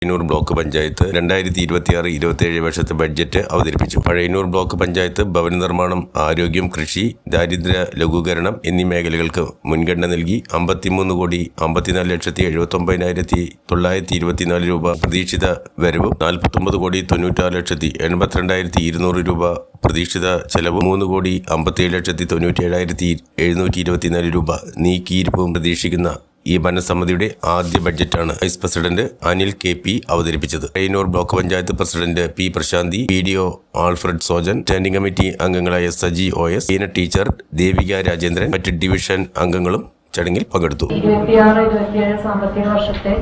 Pazhayannur block panchayat 2026-27 വർഷത്തെ budget അവതരിപ്പിച്ചു. Pazhayannur block panchayat ഭവന നിർമ്മാണം, ആരോഗ്യം, കൃഷി, ദാരിദ്ര്യ ലഘൂകരണം എന്നീ മേഖലകൾക്ക് മുൻഗണന നൽകി 53,54,79,924 രൂപ പ്രതീക്ഷിത വരവും 49,96,82,200 രൂപ പ്രതീക്ഷിത ചെലവും 3,57,97,724 രൂപ നീക്കിയിരിപ്പും പ്രതീക്ഷിക്കുന്ന ഈ ഭരണസമിതിയുടെ ആദ്യ ബഡ്ജറ്റാണ് വൈസ് പ്രസിഡന്റ് അനിൽ KP അവതരിപ്പിച്ചത്. Pazhayannur block panchayat president P. പ്രശാന്തി, PDO Alfred Sojan, standing committee അംഗങ്ങളായ സജി OS, ടീച്ചർ ദേവിക രാജേന്ദ്രൻ, മറ്റ് ഡിവിഷൻ അംഗങ്ങളും ചടങ്ങിൽ പങ്കെടുത്തു. 26-27 സാമ്പത്തിക വർഷത്തെ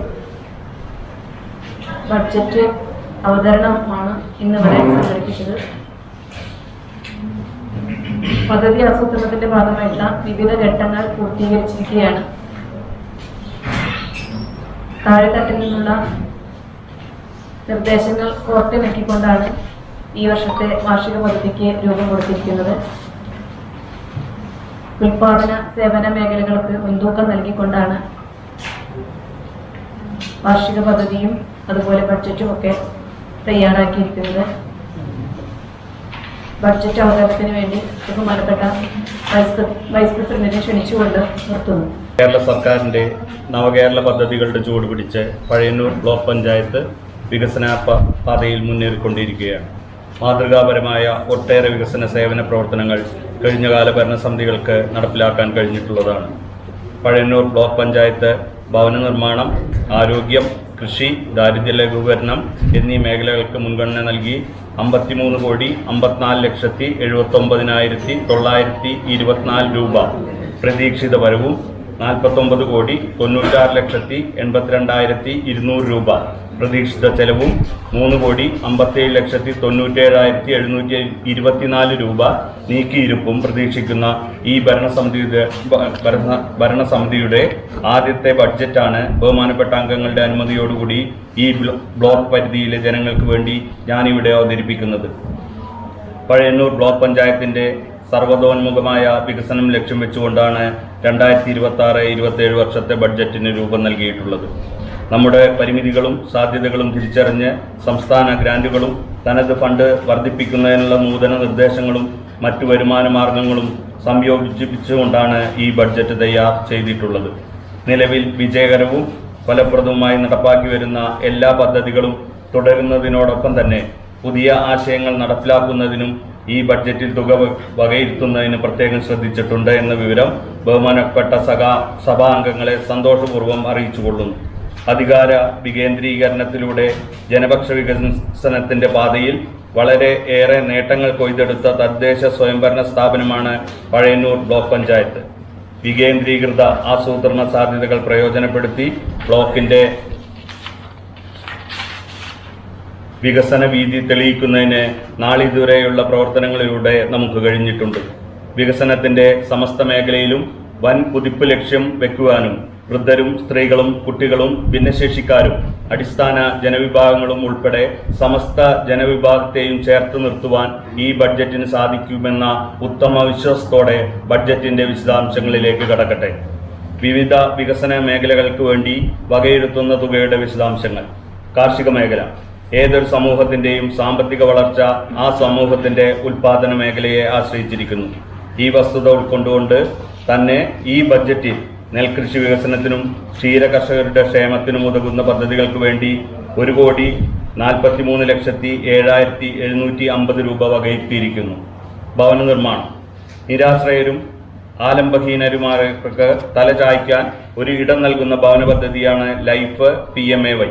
ബഡ്ജറ്റ് അവതരണമാണ് ഇന്നിവിടെ സംഘടിപ്പിച്ചത്. പദ്ധതി ആസൂത്രണത്തിന്റെ ഭാഗമായിട്ടുള്ള വിവിധ ഘട്ടങ്ങൾ പൂർത്തീകരിച്ചിരിക്കുകയാണ്. താഴെത്തട്ടിൽ നിന്നുള്ള നിർദ്ദേശങ്ങൾ കോർത്തിണക്കിക്കൊണ്ടാണ് ഈ വർഷത്തെ വാർഷിക പദ്ധതിക്ക് രൂപം കൊടുത്തിരിക്കുന്നത്. ഉൽപാദന സേവന മേഖലകൾക്ക് മുൻതൂക്കം നൽകിക്കൊണ്ടാണ് വാർഷിക പദ്ധതിയും അതുപോലെ ബഡ്ജറ്റും ഒക്കെ തയ്യാറാക്കിയിരിക്കുന്നത്. ബഡ്ജറ്റ് അവതരണത്തിന് വേണ്ടി ബഹുമാനപ്പെട്ട വൈസ് പ്രസിഡന്റിനെ ക്ഷണിച്ചുകൊണ്ട് നിർത്തുന്നു. കേരള സർക്കാരിൻ്റെ നവകേരള പദ്ധതികളുടെ ചുവട് പിടിച്ച് പഴയന്നൂർ ബ്ലോക്ക് പഞ്ചായത്ത് വികസന പാതയിൽ മുന്നേറിക്കൊണ്ടിരിക്കുകയാണ്. മാതൃകാപരമായ ഒട്ടേറെ വികസന സേവന പ്രവർത്തനങ്ങൾ കഴിഞ്ഞകാല ഭരണസമിതികൾക്ക് നടപ്പിലാക്കാൻ കഴിഞ്ഞിട്ടുള്ളതാണ്. പഴയന്നൂർ ബ്ലോക്ക് പഞ്ചായത്ത് ഭവന നിർമ്മാണം, ആരോഗ്യം, കൃഷി, ദാരിദ്ര്യ ലഘൂകരണം എന്നീ മേഖലകൾക്ക് മുൻഗണന നൽകി 53,54,79,924 രൂപ പ്രതീക്ഷിത വരവും 49,96,82,200 രൂപ പ്രതീക്ഷിത ചെലവും 3,57,97,724 രൂപ നീക്കിയിരുപ്പും പ്രതീക്ഷിക്കുന്ന ഈ ഭരണസമിതിയുടെ ആദ്യത്തെ ബഡ്ജറ്റാണ് ബഹുമാനപ്പെട്ട അംഗങ്ങളുടെ അനുമതിയോടുകൂടി ഈ ബ്ലോക്ക് പരിധിയിലെ ജനങ്ങൾക്ക് വേണ്ടി ഞാനിവിടെ അവതരിപ്പിക്കുന്നത്. പഴയന്നൂർ ബ്ലോക്ക് പഞ്ചായത്തിൻ്റെ സർവ്വതോന്മുഖമായ വികസനം ലക്ഷ്യം വെച്ചുകൊണ്ടാണ് 2026-27 വർഷത്തെ ബഡ്ജറ്റിന് രൂപം നൽകിയിട്ടുള്ളത്. നമ്മുടെ പരിമിതികളും സാധ്യതകളും തിരിച്ചറിഞ്ഞ് സംസ്ഥാന ഗ്രാന്റുകളും തനത് ഫണ്ട് വർദ്ധിപ്പിക്കുന്നതിനുള്ള നൂതന നിർദ്ദേശങ്ങളും മറ്റു വരുമാന മാർഗങ്ങളും സംയോജിപ്പിച്ചുകൊണ്ടാണ് ഈ ബഡ്ജറ്റ് തയ്യാർ ചെയ്തിട്ടുള്ളത്. നിലവിൽ വിജയകരവും ഫലപ്രദവുമായി നടപ്പാക്കി വരുന്ന എല്ലാ പദ്ധതികളും തുടരുന്നതിനോടൊപ്പം തന്നെ പുതിയ ആശയങ്ങൾ നടപ്പിലാക്കുന്നതിനും ഈ ബഡ്ജറ്റിൽ തുക വകയിരുത്തുന്നതിന് പ്രത്യേകം ശ്രദ്ധിച്ചിട്ടുണ്ട് എന്ന വിവരം ബഹുമാനപ്പെട്ട സഭാ അംഗങ്ങളെ സന്തോഷപൂർവ്വം അറിയിച്ചുകൊള്ളുന്നു. അധികാര വികേന്ദ്രീകരണത്തിലൂടെ ജനപക്ഷ വികസനത്തിന്റെ പാതയിൽ വളരെ ഏറെ നേട്ടങ്ങൾ കൊയ്തെടുത്ത തദ്ദേശ സ്വയംഭരണ സ്ഥാപനമാണ് പഴയന്നൂർ ബ്ലോക്ക് പഞ്ചായത്ത്. വികേന്ദ്രീകൃത ആസൂത്രണ സാധ്യതകൾ പ്രയോജനപ്പെടുത്തി ബ്ലോക്കിന്റെ വികസന വീതി തെളിയിക്കുന്നതിന് നാളിതുവരെയുള്ള പ്രവർത്തനങ്ങളിലൂടെ നമുക്ക് കഴിഞ്ഞിട്ടുണ്ട്. വികസനത്തിന്റെ സമസ്ത മേഖലയിലും വൻ കുതിപ്പ് ലക്ഷ്യം വെക്കുവാനും വൃദ്ധരും സ്ത്രീകളും കുട്ടികളും ഭിന്നശേഷിക്കാരും അടിസ്ഥാന ജനവിഭാഗങ്ങളും ഉൾപ്പെടെ സമസ്ത ജനവിഭാഗത്തെയും ചേർത്ത് നിർത്തുവാൻ ഈ ബഡ്ജറ്റിന് സാധിക്കുമെന്ന ഉത്തമ വിശ്വാസത്തോടെ ബഡ്ജറ്റിന്റെ വിശദാംശങ്ങളിലേക്ക് കടക്കട്ടെ. വിവിധ വികസന മേഖലകൾക്ക് വേണ്ടി വകയിരുത്തുന്ന തുകയുടെ വിശദാംശങ്ങൾ. കാർഷിക മേഖല ഏതൊരു സമൂഹത്തിന്റെയും സാമ്പത്തിക വളർച്ച ആ സമൂഹത്തിന്റെ ഉൽപാദന മേഖലയെ ആശ്രയിച്ചിരിക്കുന്നു. ഈ വസ്തുത ഉൾക്കൊണ്ടുകൊണ്ട് തന്നെ ഈ ബഡ്ജറ്റിൽ നെൽകൃഷി വികസനത്തിനും ക്ഷീര കർഷകരുടെ ക്ഷേമത്തിനും ഉതകുന്ന പദ്ധതികൾക്ക് വേണ്ടി 1,43,07,750 രൂപ വകയിരുത്തിയിരിക്കുന്നു. ഭവന നിർമ്മാണം നിരാശ്രയരും ആലംബഹീനരുമാർക്ക് തലചായ്ക്കാൻ ഒരു ഇടം നൽകുന്ന ഭവന പദ്ധതിയാണ് ലൈഫ് PMAY.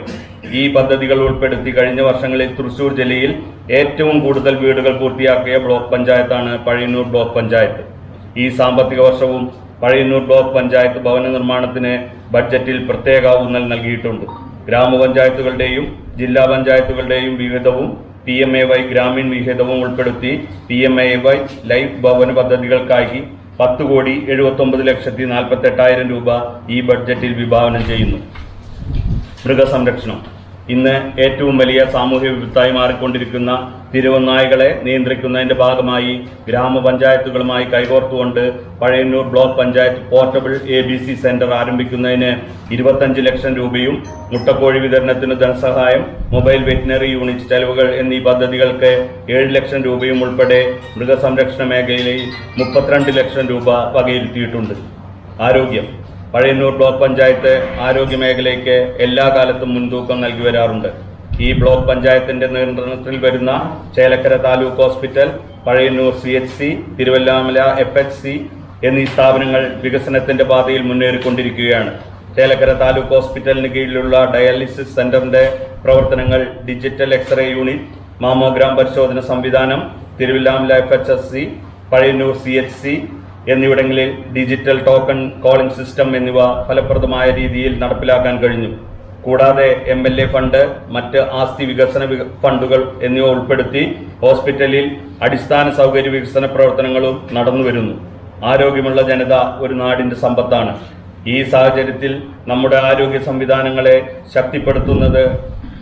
ഈ പദ്ധതികൾ ഉൾപ്പെടുത്തി കഴിഞ്ഞ വർഷങ്ങളിൽ തൃശൂർ ജില്ലയിൽ ഏറ്റവും കൂടുതൽ വീടുകൾ പൂർത്തിയാക്കിയ ബ്ലോക്ക് പഞ്ചായത്താണ് പഴയന്നൂർ ബ്ലോക്ക് പഞ്ചായത്ത്. ഈ സാമ്പത്തിക വർഷവും പഴയന്നൂർ ബ്ലോക്ക് പഞ്ചായത്ത് ഭവന നിർമ്മാണത്തിന് ബഡ്ജറ്റിൽ പ്രത്യേക ഊന്നൽ നൽകിയിട്ടുണ്ട്. ഗ്രാമപഞ്ചായത്തുകളുടെയും ജില്ലാ പഞ്ചായത്തുകളുടെയും വിഹിതവും PMAY ഗ്രാമീൺ വിഹിതവും ഉൾപ്പെടുത്തി PMAY ലൈഫ് ഭവന പദ്ധതികൾക്കായി 10,79,48,000 രൂപ ഈ ബഡ്ജറ്റിൽ വിഭാവനം ചെയ്യുന്നു. മൃഗസംരക്ഷണം ഇന്ന് ഏറ്റവും വലിയ സാമൂഹ്യ വിപത്തായി മാറിക്കൊണ്ടിരിക്കുന്ന തിരുവനായ്കളെ നിയന്ത്രിക്കുന്നതിന്റെ ഭാഗമായി ഗ്രാമപഞ്ചായത്തുകളുമായി കൈകോർത്തുകൊണ്ട് Pazhayannur block panchayat portable ABC centre ആരംഭിക്കുന്നതിന് 25 ലക്ഷം രൂപയും മുട്ടക്കോഴി വിതരണത്തിന് ധനസഹായം, മൊബൈൽ വെറ്റിനറി യൂണിറ്റ് ചെലവുകൾ എന്നീ പദ്ധതികൾക്ക് 7 ലക്ഷം രൂപയും ഉൾപ്പെടെ മൃഗസംരക്ഷണ മേഖലയിൽ 32 ലക്ഷം രൂപ വകയിരുത്തിയിട്ടുണ്ട്. ആരോഗ്യം. പഴയന്നൂർ ബ്ലോക്ക് പഞ്ചായത്ത് ആരോഗ്യ മേഖലയ്ക്ക് എല്ലാ കാലത്തും മുൻതൂക്കം നൽകി വരാറുണ്ട്. ഈ ബ്ലോക്ക് പഞ്ചായത്തിന്റെ നിയന്ത്രണത്തിൽ വരുന്ന Chelakkara taluk hospital, Pazhayannur CHC, Thiruvilwamala FHC എന്നീ സ്ഥാപനങ്ങൾ വികസനത്തിന്റെ പാതയിൽ മുന്നേറിക്കൊണ്ടിരിക്കുകയാണ്. ചേലക്കര താലൂക്ക് ഹോസ്പിറ്റലിന് കീഴിലുള്ള ഡയാലിസിസ് സെന്ററിന്റെ പ്രവർത്തനങ്ങൾ ഡിജിറ്റൽ എക്സ്റേ യൂണിറ്റ്, മാമോഗ്രാം പരിശോധന സംവിധാനം, തിരുവല്ലാമല FHC, പഴയന്നൂർ CHC എന്നിവിടങ്ങളിൽ ഡിജിറ്റൽ ടോക്കൺ കോളിംഗ് സിസ്റ്റം എന്നിവ ഫലപ്രദമായ രീതിയിൽ നടപ്പിലാക്കാൻ കഴിഞ്ഞു. കൂടാതെ MLA ഫണ്ട്, മറ്റ് ആസ്തി വികസന ഫണ്ടുകൾ എന്നിവ ഉൾപ്പെടുത്തി ഹോസ്പിറ്റലിൽ അടിസ്ഥാന സൗകര്യ വികസന പ്രവർത്തനങ്ങളും നടന്നുവരുന്നു. ആരോഗ്യമുള്ള ജനത ഒരു നാടിന്റെ സമ്പത്താണ്. ഈ സാഹചര്യത്തിൽ നമ്മുടെ ആരോഗ്യ സംവിധാനങ്ങളെ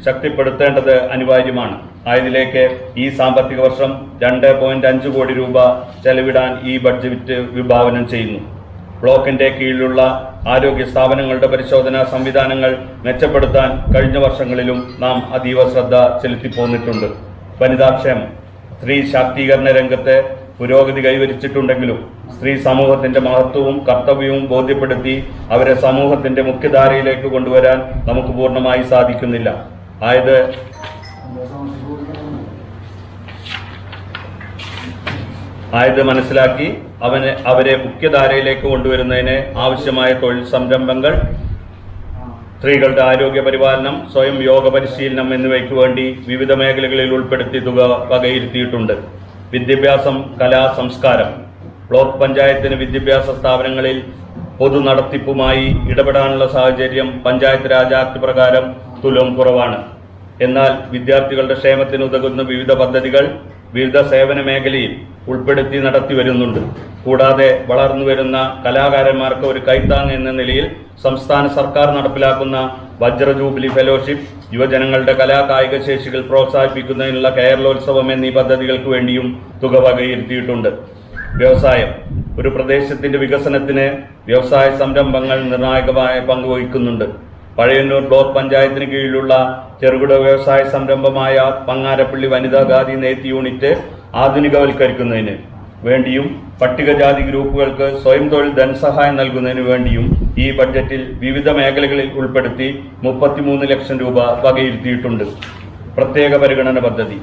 ശക്തിപ്പെടുത്തേണ്ടത് അനിവാര്യമാണ്. ആയതിലേക്ക് ഈ സാമ്പത്തിക വർഷം 2.5 കോടി രൂപ ചെലവിടാൻ ഈ ബഡ്ജറ്റ് വിഭാവനം ചെയ്യുന്നു. ബ്ലോക്കിന്റെ കീഴിലുള്ള ആരോഗ്യ സ്ഥാപനങ്ങളുടെ പരിശോധനാ സംവിധാനങ്ങൾ മെച്ചപ്പെടുത്താൻ കഴിഞ്ഞ വർഷങ്ങളിലും നാം അതീവ ശ്രദ്ധ ചെലുത്തിപ്പോന്നിട്ടുണ്ട്. വനിതാക്ഷേമം. സ്ത്രീ ശാക്തീകരണ രംഗത്ത് പുരോഗതി കൈവരിച്ചിട്ടുണ്ടെങ്കിലും സ്ത്രീ സമൂഹത്തിന്റെ മഹത്വവും കർത്തവ്യവും ബോധ്യപ്പെടുത്തി അവരെ സമൂഹത്തിന്റെ മുഖ്യധാരയിലേക്ക് കൊണ്ടുവരാൻ നമുക്ക് പൂർണ്ണമായി സാധിക്കുന്നില്ല. ആയത് മനസ്സിലാക്കി അവരെ മുഖ്യധാരയിലേക്ക് കൊണ്ടുവരുന്നതിന് ആവശ്യമായ തൊഴിൽ സംരംഭങ്ങൾ, സ്ത്രീകളുടെ ആരോഗ്യ പരിപാലനം, സ്വയം യോഗ പരിശീലനം എന്നിവയ്ക്ക് വേണ്ടി വിവിധ മേഖലകളിൽ ഉൾപ്പെടുത്തി തുക വകയിരുത്തിയിട്ടുണ്ട്. വിദ്യാഭ്യാസം, കലാ, സംസ്കാരം. ബ്ലോക്ക് പഞ്ചായത്തിന് വിദ്യാഭ്യാസ സ്ഥാപനങ്ങളിൽ പൊതു നടത്തിപ്പുമായി ഇടപെടാനുള്ള സാഹചര്യം പഞ്ചായത്ത് രാജ് ആക്ട് പ്രകാരം തുലോം കുറവാണ്. എന്നാൽ വിദ്യാർത്ഥികളുടെ ക്ഷേമത്തിന് ഉതകുന്ന വിവിധ പദ്ധതികൾ വിവിധ സേവന മേഖലയിൽ ഉൾപ്പെടുത്തി നടത്തി വരുന്നുണ്ട്. കൂടാതെ വളർന്നുവരുന്ന കലാകാരന്മാർക്ക് ഒരു കൈത്താങ് എന്ന നിലയിൽ സംസ്ഥാന സർക്കാർ നടപ്പിലാക്കുന്ന വജ്ര ജൂബിലി ഫെലോഷിപ്പ്, യുവജനങ്ങളുടെ കലാ കായിക ശേഷികൾ പ്രോത്സാഹിപ്പിക്കുന്നതിനുള്ള കേരളോത്സവം എന്നീ പദ്ധതികൾക്ക് വേണ്ടിയും തുക വകയിരുത്തിയിട്ടുണ്ട്. വ്യവസായം. ഒരു പ്രദേശത്തിന്റെ വികസനത്തിന് വ്യവസായ സംരംഭങ്ങൾ നിർണായകമായ പങ്ക് വഹിക്കുന്നുണ്ട്. പഴയന്നൂർ ബ്ലോക്ക് പഞ്ചായത്തിന് കീഴിലുള്ള ചെറുകിട വ്യവസായ സംരംഭമായ പങ്ങാരപ്പള്ളി വനിതാ ഖാദി നെയ്ത്ത് യൂണിറ്റ് ആധുനികവൽക്കരിക്കുന്നതിന് വേണ്ടിയും പട്ടികജാതി ഗ്രൂപ്പുകൾക്ക് സ്വയം തൊഴിൽ ധനസഹായം നൽകുന്നതിന് വേണ്ടിയും ഈ ബഡ്ജറ്റിൽ വിവിധ മേഖലകളിൽ ഉൾപ്പെടുത്തി 33 ലക്ഷം രൂപ വകയിരുത്തിയിട്ടുണ്ട്. പ്രത്യേക പരിഗണന പദ്ധതി.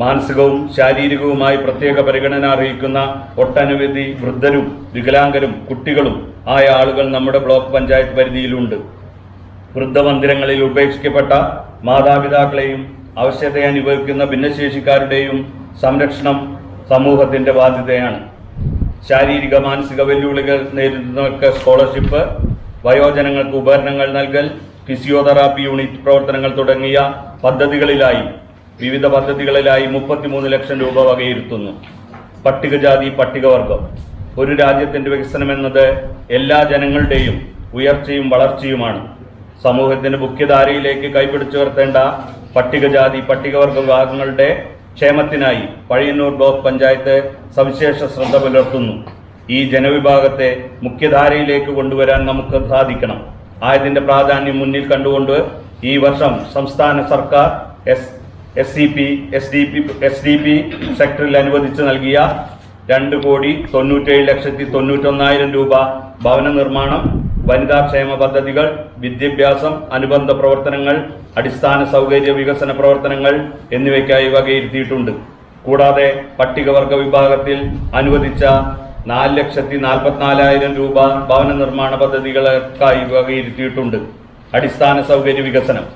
മാനസികവും ശാരീരികവുമായി പ്രത്യേക പരിഗണന അർഹിക്കുന്ന ഒട്ടനവധി വൃദ്ധരും വികലാംഗരും കുട്ടികളും ആയ ആളുകൾ നമ്മുടെ ബ്ലോക്ക് പഞ്ചായത്ത് പരിധിയിലുണ്ട്. വൃദ്ധമന്ദിരങ്ങളിൽ ഉപേക്ഷിക്കപ്പെട്ട മാതാപിതാക്കളെയും അവശത അനുഭവിക്കുന്ന ഭിന്നശേഷിക്കാരുടെയും സംരക്ഷണം സമൂഹത്തിന്റെ ബാധ്യതയാണ്. ശാരീരിക മാനസിക വെല്ലുവിളികൾ നേരിടുന്നവർക്ക് സ്കോളർഷിപ്പ്, വയോജനങ്ങൾക്ക് ഉപകരണങ്ങൾ നൽകൽ, ഫിസിയോതെറാപ്പി യൂണിറ്റ് പ്രവർത്തനങ്ങൾ തുടങ്ങിയ വിവിധ പദ്ധതികളിലായി 33 ലക്ഷം രൂപ വകയിരുത്തുന്നു. പട്ടികജാതി പട്ടികവർഗം. ഒരു രാജ്യത്തിന്റെ വികസനം എന്നത് എല്ലാ ജനങ്ങളുടെയും ഉയർച്ചയും വളർച്ചയുമാണ്. സമൂഹത്തിന്റെ മുഖ്യധാരയിലേക്ക് കൈപിടിച്ചുയർത്തേണ്ട പട്ടികജാതി പട്ടികവർഗ വിഭാഗങ്ങളുടെ ക്ഷേമത്തിനായി പഴയന്നൂർ ബ്ലോക്ക് പഞ്ചായത്ത് സവിശേഷ ശ്രദ്ധ പുലർത്തുന്നു. ഈ ജനവിഭാഗത്തെ മുഖ്യധാരയിലേക്ക് കൊണ്ടുവരാൻ നമുക്ക് സാധിക്കണം. ആയതിന്റെ പ്രാധാന്യം മുന്നിൽ കണ്ടുകൊണ്ട് ഈ വർഷം സംസ്ഥാന സർക്കാർ SDP സെക്ടറിൽ അനുവദിച്ചു നൽകിയ 2,97,91,000 രൂപ ഭവന നിർമ്മാണം, വനിതാക്ഷേമ പദ്ധതികൾ, വിദ്യാഭ്യാസം, അനുബന്ധ പ്രവർത്തനങ്ങൾ, അടിസ്ഥാന സൗകര്യ വികസന പ്രവർത്തനങ്ങൾ എന്നിവയ്ക്കായി വകയിരുത്തിയിട്ടുണ്ട്. കൂടാതെ പട്ടികവർഗ വിഭാഗത്തിൽ അനുവദിച്ച 4,44,000 രൂപ ഭവന നിർമ്മാണ പദ്ധതികൾക്കായി വകയിരുത്തിയിട്ടുണ്ട്. അടിസ്ഥാന സൗകര്യ വികസനം.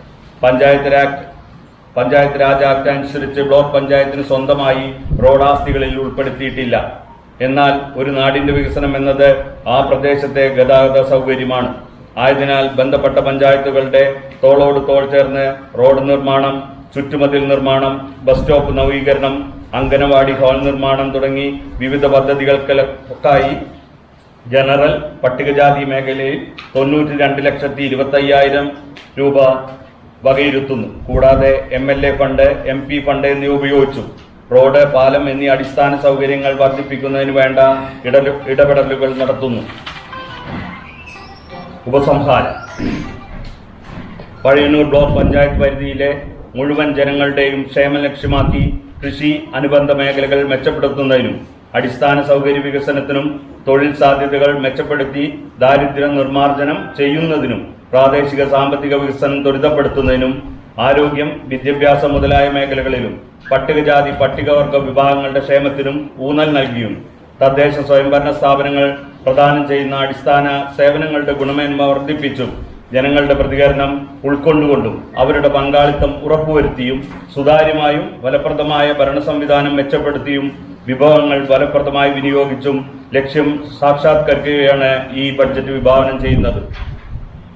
പഞ്ചായത്ത് രാജ് ആക്ട് അനുസരിച്ച് ബ്ലോക്ക് പഞ്ചായത്തിന് സ്വന്തമായി റോഡാസ്തികളിൽ ഉൾപ്പെടുത്തിയിട്ടില്ല. എന്നാൽ ഒരു നാടിന്റെ വികസനം എന്നത് ആ പ്രദേശത്തെ ഗതാഗത സൗകര്യമാണ്. ആയതിനാൽ ബന്ധപ്പെട്ട പഞ്ചായത്തുകളുടെ തോളോട് തോൾ ചേർന്ന് റോഡ് നിർമ്മാണം, ചുറ്റുമതിൽ നിർമ്മാണം, ബസ് സ്റ്റോപ്പ് നവീകരണം, അംഗനവാടി ഹാൾ നിർമ്മാണം തുടങ്ങി വിവിധ പദ്ധതികൾക്കായി ജനറൽ പട്ടികജാതി മേഖലയിൽ 92,25,000 രൂപ വകയിരുത്തുന്നു. കൂടാതെ MLA ഫണ്ട്, MP ഫണ്ട് എന്നിവ ഉപയോഗിച്ചു റോഡ്, പാലം എന്നീ അടിസ്ഥാന സൗകര്യങ്ങൾ വർദ്ധിപ്പിക്കുന്നതിന് വേണ്ട ഇടപെടലുകൾ നടത്തുന്നു. ഉപസംഹാരം. പഴയന്നൂർ ബ്ലോക്ക് പഞ്ചായത്ത് പരിധിയിലെ മുഴുവൻ ജനങ്ങളുടെയും ക്ഷേമം ലക്ഷ്യമാക്കി കൃഷി അനുബന്ധ മേഖലകൾ മെച്ചപ്പെടുത്തുന്നതിനും അടിസ്ഥാന സൗകര്യ വികസനത്തിനും തൊഴിൽ സാധ്യതകൾ മെച്ചപ്പെടുത്തി ദാരിദ്ര്യ നിർമ്മാർജ്ജനം ചെയ്യുന്നതിനും പ്രാദേശിക സാമ്പത്തിക വികസനം ത്വരിതപ്പെടുത്തുന്നതിനും ആരോഗ്യം, വിദ്യാഭ്യാസം മുതലായ മേഖലകളിലും പട്ടികജാതി പട്ടികവർഗ വിഭാഗങ്ങളുടെ ക്ഷേമത്തിനും ഊന്നൽ നൽകിയും തദ്ദേശ സ്വയംഭരണ സ്ഥാപനങ്ങൾ പ്രദാനം ചെയ്യുന്ന അടിസ്ഥാന സേവനങ്ങളുടെ ഗുണമേന്മ വർദ്ധിപ്പിച്ചും ജനങ്ങളുടെ പ്രതികരണം ഉൾക്കൊണ്ടുകൊണ്ടും അവരുടെ പങ്കാളിത്തം ഉറപ്പുവരുത്തിയും സുതാര്യമായും ഫലപ്രദമായ ഭരണ സംവിധാനം മെച്ചപ്പെടുത്തിയും വിഭവങ്ങൾ ഫലപ്രദമായി വിനിയോഗിച്ചും ലക്ഷ്യം സാക്ഷാത്കരിക്കുകയാണ് ഈ ബഡ്ജറ്റ് വിഭാവനം ചെയ്യുന്നത്.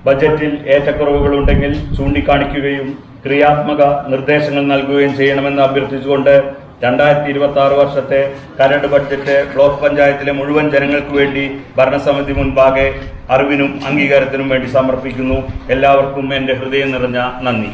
ബജറ്റിൽ ഏറ്റക്കുറവുകളുണ്ടെങ്കിൽ ചൂണ്ടിക്കാണിക്കുകയും ക്രിയാത്മക നിർദ്ദേശങ്ങൾ നൽകുകയും ചെയ്യണമെന്ന് അഭ്യർത്ഥിച്ചുകൊണ്ട് 2026 വർഷത്തെ കരട് ബഡ്ജറ്റ് ബ്ലോക്ക് പഞ്ചായത്തിലെ മുഴുവൻ ജനങ്ങൾക്ക് വേണ്ടി ഭരണസമിതി മുൻപാകെ അറിവിനും അംഗീകാരത്തിനും വേണ്ടി സമർപ്പിക്കുന്നു. എല്ലാവർക്കും എൻ്റെ ഹൃദയം നിറഞ്ഞ നന്ദി.